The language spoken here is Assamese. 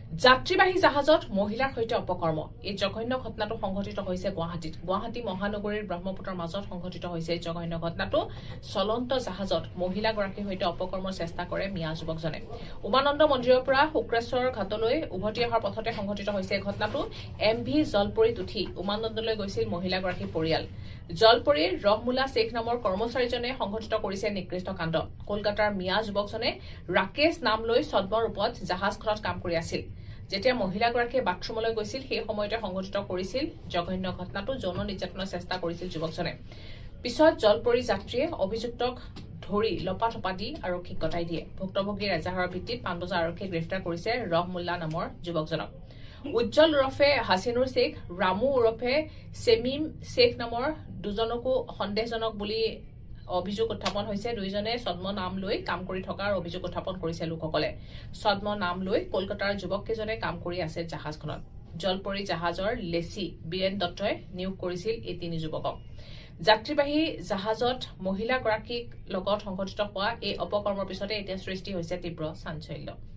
যাত্ৰীবাহী জাহাজত মহিলাৰ সৈতে অপকৰ্ম এই জঘন্য ঘটনাটো সংঘটিত হৈছে গুৱাহাটী মহানগৰীৰ ব্ৰহ্মপুত্ৰৰ মাজত সংঘটিত হৈছে এই জঘন্য ঘটনাটো চলন্ত জাহাজত মহিলাগৰাকীৰ সৈতে অপকৰ্মৰ চেষ্টা কৰে মিয়া যুৱকজনে উমানন্দ মন্দিৰৰ পৰা শুক্ৰেশ্বৰ ঘাটলৈ উভতি অহাৰ পথতে সংঘটিত হৈছে এই ঘটনাটো এমভি জলপৰীত উঠি উমানন্দলৈ গৈছিল মহিলাগৰাকীৰ পৰিয়াল জলপৰীৰ ৰহমুলা শেখ নামৰ কৰ্মচাৰীজনে সংঘটিত কৰিছে নিকৃষ্ট কাণ্ড কলকাতাৰ মিয়া যুৱকজনে ৰাকেশ নাম লৈ ছদ্মৰ ৰূপত জাহাজখনত কাম কৰি আছিল যেতিয়া মহিলাগৰাকীয়ে বাথৰুমলৈ গৈছিল সেই সময়তে সংঘটিত কৰিছিল জঘন্য ঘটনাটো যৌন নিৰ্যাতনৰ চেষ্টা কৰিছিল যুৱকজনে পিছত জলপৰী যাত্ৰীয়ে অভিযুক্তক ধৰি লপাথপা দি আৰক্ষীক গতাই দিয়ে ভুক্তভোগীৰ এজাহাৰৰ ভিত্তিত পানবজাৰ আৰক্ষীয়ে গ্ৰেপ্তাৰ কৰিছে ৰহমুল্লা নামৰ যুৱকজনক উজ্জ্বল ওৰফে হাছিনুৰ শেখ ৰামু ওৰফে চেমিম শেখ নামৰ দুজনকো সন্দেহজনক বুলি অভিযোগ উত্থাপন হৈছে দুইজনে ছদ্ম নাম লৈ কাম কৰি থকাৰ অভিযোগ উত্থাপন কৰিছে লোকসকলে ছদ্ম নাম লৈ কলকাতাৰ যুৱককেইজনে কাম কৰি আছে জাহাজখনত জলপৰী জাহাজৰ লেচি বীৰেন দত্তই নিয়োগ কৰিছিল এই তিনি যুৱকক যাত্ৰীবাহী জাহাজত মহিলাগৰাকীক লগত সংঘটিত হোৱা এই অপকৰ্মৰ পিছতে এতিয়া সৃষ্টি হৈছে তীব্ৰ চাঞ্চল্য